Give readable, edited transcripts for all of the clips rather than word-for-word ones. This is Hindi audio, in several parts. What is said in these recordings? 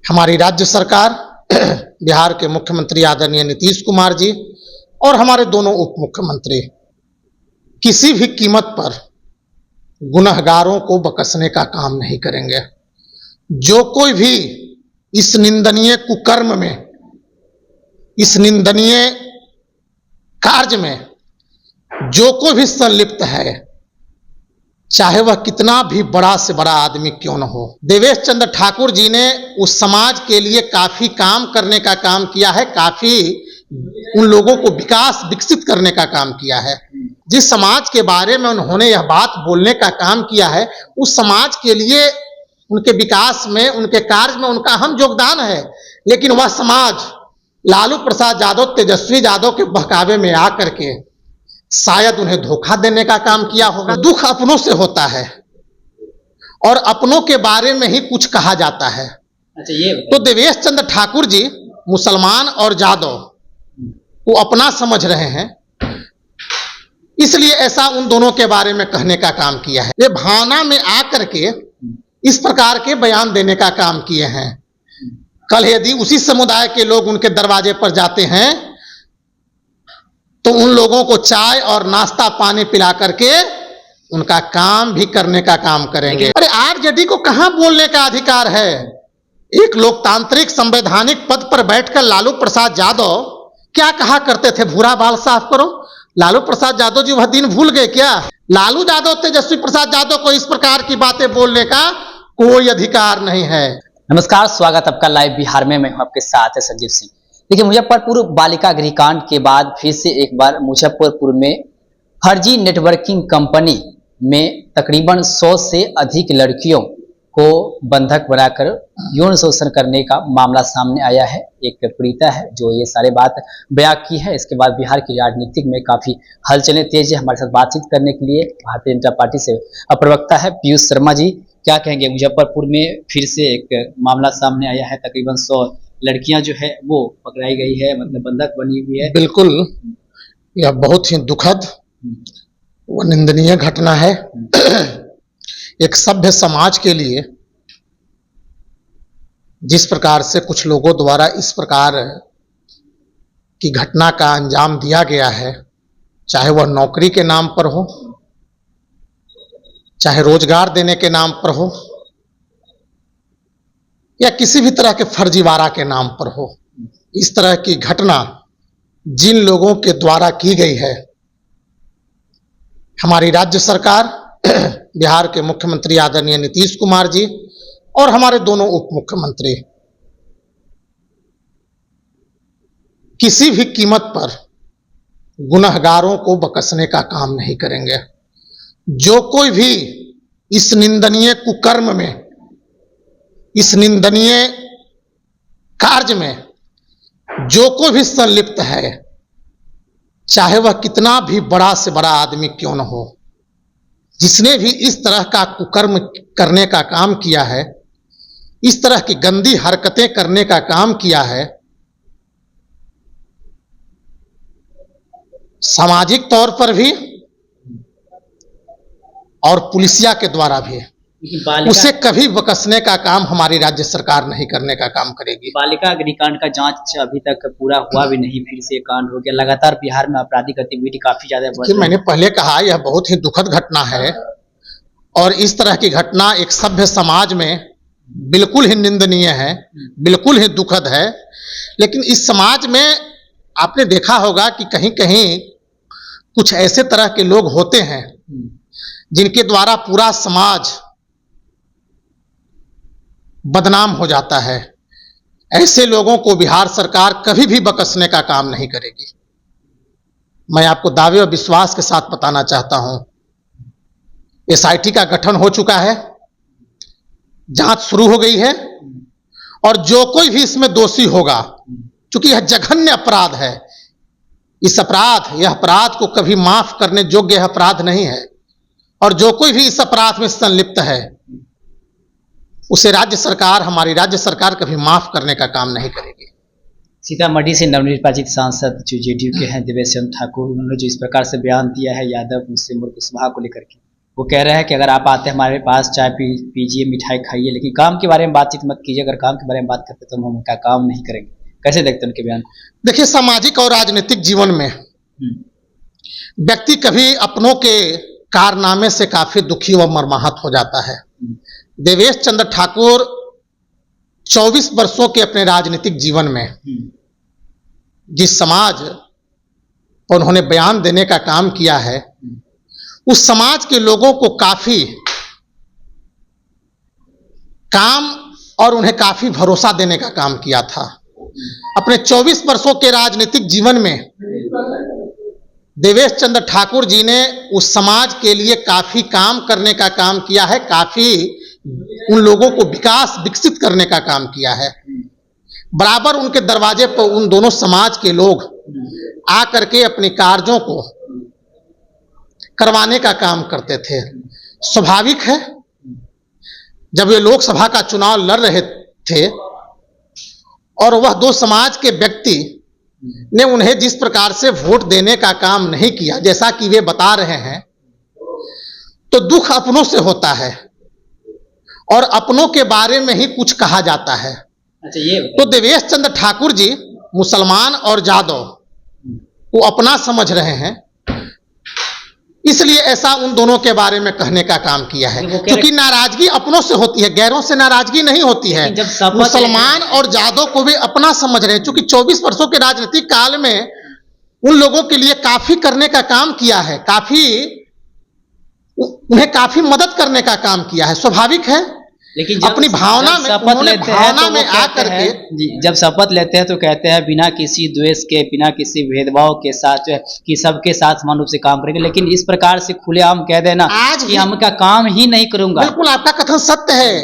हमारी राज्य सरकार, बिहार के मुख्यमंत्री आदरणीय नीतीश कुमार जी और हमारे दोनों उप मुख्यमंत्री किसी भी कीमत पर गुनहगारों को बख्शने का काम नहीं करेंगे। जो कोई भी इस निंदनीय कुकर्म में, इस निंदनीय कार्य में जो कोई भी संलिप्त है, चाहे वह कितना भी बड़ा से बड़ा आदमी क्यों न हो। देवेश चंद्र ठाकुर जी ने उस समाज के लिए काफी काम करने का काम किया है, काफी उन लोगों को विकसित करने का काम किया है। जिस समाज के बारे में उन्होंने यह बात बोलने का काम किया है, उस समाज के लिए, उनके विकास में, उनके कार्य में उनका अहम योगदान है। लेकिन वह समाज लालू प्रसाद यादव, तेजस्वी यादव के बहकावे में आकर के शायद उन्हें धोखा देने का काम किया होगा। दुख अपनों से होता है और अपनों के बारे में ही कुछ कहा जाता है। अच्छा, ये तो देवेश चंद्र ठाकुर जी मुसलमान और यादव को अपना समझ रहे हैं, इसलिए ऐसा उन दोनों के बारे में कहने का काम किया है। वे भावना में आकर के इस प्रकार के बयान देने का काम किए हैं। कल यदि उसी समुदाय के लोग उनके दरवाजे पर जाते हैं तो उन लोगों को चाय और नाश्ता पानी पिला करके उनका काम भी करने का काम करेंगे। अरे आरजेडी को कहां बोलने का अधिकार है? एक लोकतांत्रिक संवैधानिक पद पर बैठकर लालू प्रसाद यादव क्या कहा करते थे? भूरा बाल साफ करो। लालू प्रसाद यादव जी वह दिन भूल गए क्या? लालू यादव, तेजस्वी प्रसाद यादव को इस प्रकार की बातें बोलने का कोई अधिकार नहीं है। नमस्कार, स्वागत आपका लाइव बिहार में। मैं हूं आपके साथ संजीव सिंह। देखिए, मुजफ्फरपुर बालिका गृहकांड के बाद फिर से एक बार मुजफ्फरपुर में फर्जी नेटवर्किंग कंपनी में तकरीबन 100 से अधिक लड़कियों को बंधक बनाकर यौन शोषण करने का मामला सामने आया है। एक पीड़िता है जो ये सारे बात बयां की है। इसके बाद बिहार की राजनीतिक में काफी हलचलें तेज है। हमारे साथ बातचीत करने के लिए भारतीय जनता पार्टी से प्रवक्ता है पीयूष शर्मा जी। क्या कहेंगे? मुजफ्फरपुर में फिर से एक मामला सामने आया है। तकरीबन 100 लड़कियां जो है वो पकड़ाई गई है, मतलब बंधक बनी हुई है। बिल्कुल, यह बहुत ही दुखद व निंदनीय घटना है। एक सभ्य समाज के लिए जिस प्रकार से कुछ लोगों द्वारा इस प्रकार की घटना का अंजाम दिया गया है, चाहे वह नौकरी के नाम पर हो, चाहे रोजगार देने के नाम पर हो, या किसी भी तरह के फर्जीवाड़ा के नाम पर हो, इस तरह की घटना जिन लोगों के द्वारा की गई है, हमारी राज्य सरकार, बिहार के मुख्यमंत्री आदरणीय नीतीश कुमार जी और हमारे दोनों उप मुख्यमंत्री किसी भी कीमत पर गुनहगारों को बख्शने का काम नहीं करेंगे। जो कोई भी इस निंदनीय कुकर्म में, इस निंदनीय कार्य में जो कोई भी संलिप्त है, चाहे वह कितना भी बड़ा से बड़ा आदमी क्यों न हो, जिसने भी इस तरह का कुकर्म करने का काम किया है, इस तरह की गंदी हरकतें करने का काम किया है, सामाजिक तौर पर भी और पुलिसिया के द्वारा भी उसे कभी बख्शने का काम हमारी राज्य सरकार नहीं करने का काम करेगी। बालिका गृहकांड का जांच अभी तक पूरा हुआ भी नहीं, फिर से कांड हो गया। लगातार बिहार में आपराधिक गतिविधि काफी ज्यादा बढ़ रही है। मैंने पहले कहा, यह बहुत ही दुखद घटना है और इस तरह की घटना एक सभ्य समाज में बिल्कुल ही निंदनीय है, बिल्कुल ही दुखद है। लेकिन इस समाज में आपने देखा होगा कि कहीं कहीं कुछ ऐसे तरह के लोग होते हैं जिनके द्वारा पूरा समाज बदनाम हो जाता है। ऐसे लोगों को बिहार सरकार कभी भी बख्शने का काम नहीं करेगी। मैं आपको दावे और विश्वास के साथ बताना चाहता हूं, एसआईटी का गठन हो चुका है, जांच शुरू हो गई है और जो कोई भी इसमें दोषी होगा, क्योंकि यह जघन्य अपराध है, यह अपराध को कभी माफ करने योग्य अपराध नहीं है, और जो कोई भी इस अपराध में संलिप्त है उसे राज्य सरकार, हमारी राज्य सरकार कभी माफ करने का काम नहीं करेगी। सीतामढ़ी से नवनिर्वाचित सांसद जो जेडीयू के हैं देवेश चंद्र ठाकुर, उन्होंने जो इस प्रकार से बयान दिया है यादव मुस्लिम मुल्क सभा को लेकर के, वो कह रहे हैं कि अगर आप आते हैं हमारे पास चाय पीजिए, मिठाई खाइए, लेकिन काम के बारे में बातचीत मत कीजिए। अगर काम के बारे में बात करते तो हम उनका काम नहीं करेंगे। कैसे देखते हैं उनके बयान? देखिए, सामाजिक और राजनीतिक जीवन में व्यक्ति कभी अपनों के कारनामे से काफी दुखी व मर्माहत हो जाता है। देवेश चंद्र ठाकुर 24 वर्षों के अपने राजनीतिक जीवन में जिस समाज पर उन्होंने बयान देने का काम किया है, उस समाज के लोगों को काफी काम और उन्हें काफी भरोसा देने का काम किया था। अपने 24 वर्षों के राजनीतिक जीवन में देवेश चंद्र ठाकुर जी ने उस समाज के लिए काफी काम करने का काम किया है, काफी उन लोगों को विकसित करने का काम किया है। बराबर उनके दरवाजे पर उन दोनों समाज के लोग आकर के अपने कार्यों को करवाने का काम करते थे। स्वाभाविक है, जब वे लोकसभा का चुनाव लड़ रहे थे और वह दो समाज के व्यक्ति ने उन्हें जिस प्रकार से वोट देने का काम नहीं किया, जैसा कि वे बता रहे हैं, तो दुख अपनों से होता है और अपनों के बारे में ही कुछ कहा जाता है। अच्छा, ये तो देवेश चंद्र ठाकुर जी मुसलमान और जादव को अपना समझ रहे हैं, इसलिए ऐसा उन दोनों के बारे में कहने का काम किया है। क्योंकि नाराजगी अपनों से होती है, गैरों से नाराजगी नहीं होती है। मुसलमान और जादव को भी अपना समझ रहे हैं, क्योंकि 24 वर्षों के राजनीतिक काल में उन लोगों के लिए काफी करने का काम किया है, उन्हें काफी मदद करने का काम किया है। स्वाभाविक है, लेकिन अपनी भावना में आकर के जब शपथ लेते हैं तो कहते हैं बिना किसी द्वेष के, बिना किसी भेदभाव के साथ जो है कि सबके साथ समान रूप से काम करेंगे। लेकिन इस प्रकार से खुलेआम कह देना आज कि हम का काम ही नहीं करूंगा, बिल्कुल आपका कथन सत्य है,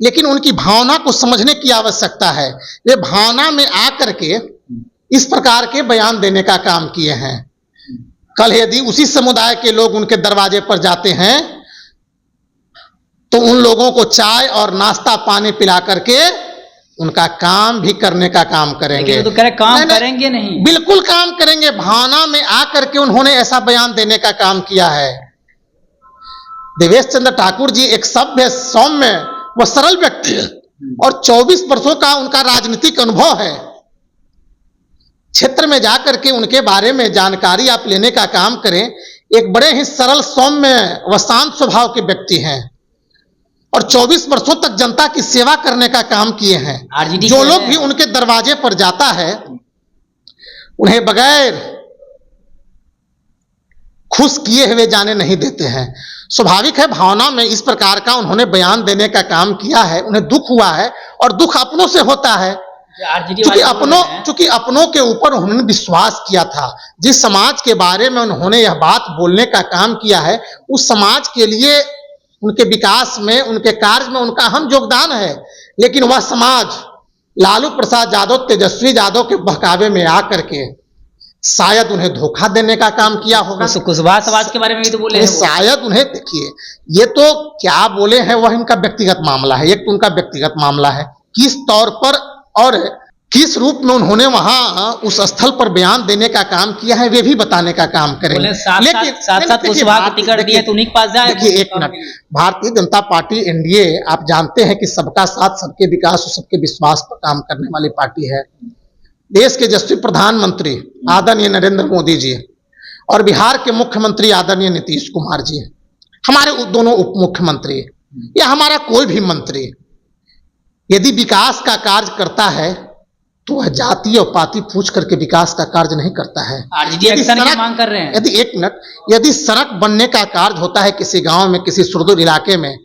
लेकिन उनकी भावना को समझने की आवश्यकता है। वे भावना में आकर के इस प्रकार के बयान देने का काम किए हैं। कल यदि उसी समुदाय के लोग उनके दरवाजे पर जाते हैं तो उन लोगों को चाय और नाश्ता पानी पिला करके उनका काम भी करने का काम करेंगे। तो काम करेंगे नहीं, बिल्कुल काम करेंगे। भावना में आकर के उन्होंने ऐसा बयान देने का काम किया है। देवेश चंद्र ठाकुर जी एक सभ्य, सौम्य व सरल व्यक्ति है और 24 वर्षों का उनका राजनीतिक अनुभव है। क्षेत्र में जाकर के उनके बारे में जानकारी आप लेने का काम करें। एक बड़े ही सरल, सौम्य व शांत स्वभाव के व्यक्ति हैं और 24 वर्षों तक जनता की सेवा करने का काम किए हैं। जो लोग भी उनके दरवाजे पर जाता है उन्हें बगैर खुश किए हुए जाने नहीं देते हैं। स्वाभाविक है, भावना में इस प्रकार का उन्होंने बयान देने का काम किया है, उन्हें दुख हुआ है और दुख अपनों से होता है। क्योंकि अपनों के ऊपर उन्होंने विश्वास किया था। जिस समाज के बारे में उन्होंने यह बात बोलने का काम किया है, उस समाज के लिए, उनके विकास में, उनके कार्य में उनका अहम योगदान है। लेकिन वह समाज लालू प्रसाद यादव, तेजस्वी यादव के बहकावे में आकर के शायद उन्हें धोखा देने का काम किया होगा। कुशवाहा समाज के बारे में भी तो बोले हैं, शायद उन्हें, देखिए ये तो क्या बोले हैं वह इनका व्यक्तिगत मामला है। एक तो उनका व्यक्तिगत मामला है, किस तौर पर और किस रूप में उन्होंने वहां उस स्थल पर बयान देने का काम किया है वे भी बताने का काम करेंगे। लेकिन साथ कुशवाहा को टिकट दिया तो उन्हीं के पास जाए। देखिए एक minute, Bharatiya Janata party NDA आप जानते हैं कि सबका साथ, सबके विकास और सबके विश्वास पर काम करने वाली पार्टी है। देश के यशस्वी प्रधानमंत्री आदरणीय नरेंद्र मोदी जी और बिहार के मुख्यमंत्री आदरणीय नीतीश कुमार जी, हमारे दोनों उप मुख्यमंत्री या हमारा कोई भी मंत्री यदि विकास का कार्य करता है तो वह जाति और पाति पूछ करके विकास का कार्य नहीं करता है। मांग कर रहे हैं। यदि एक मिनट, यदि सड़क बनने का कार्य होता है किसी गांव में, किसी सुदूर इलाके में,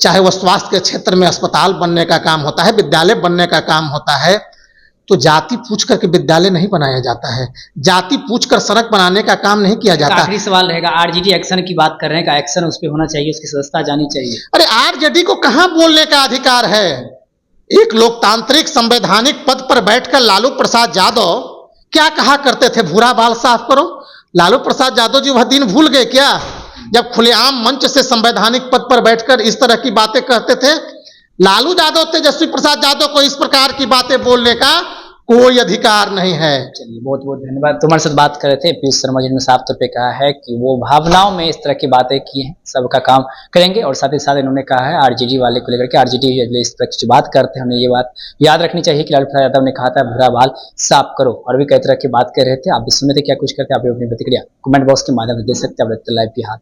चाहे वह स्वास्थ्य के क्षेत्र में अस्पताल बनने का काम होता है, विद्यालय बनने का काम होता है, तो जाति पूछ करके विद्यालय नहीं बनाया जाता है, जाति पूछकर सड़क बनाने का काम नहीं किया जाता। आखिरी सवाल रहेगा, आरजेडी एक्शन की बात कर रहे हैं, का एक्शन उस पर होना चाहिए, उसकी सदस्यता जानी चाहिए। अरे आरजेडी को कहां बोलने का अधिकार है? एक लोकतांत्रिक संवैधानिक पद पर बैठकर लालू प्रसाद यादव क्या कहा करते थे? भूरा बाल साफ करो। लालू प्रसाद यादव जी वह दिन भूल गए क्या जब खुलेआम मंच से संवैधानिक पद पर बैठकर इस तरह की बातें कहते थे? लालू यादव, तेजस्वी प्रसाद यादव को इस प्रकार की बातें बोलने का कोई अधिकार नहीं है। चलिए बहुत बहुत धन्यवाद। तो हमारे साथ बात कर रहे थे पीयूष शर्मा जी ने साफ तौर पे कहा है कि वो भावनाओं में इस तरह की बातें की हैं, सबका काम करेंगे। और साथ ही साथ इन्होंने कहा है आरजेडी वाले को लेकर के, आरजेडी इस तरह की बात करते हैं, हमें ये बात याद रखनी चाहिए कि लालू प्रसाद यादव ने कहा था भूरा बाल साफ करो, और भी कई तरह की बात कर रहे थे। आप भी सुनने थे क्या कुछ करते, आप भी अपनी प्रतिक्रिया कमेंट बॉक्स के माध्यम से दे सकते हैं। लाइव बिहार।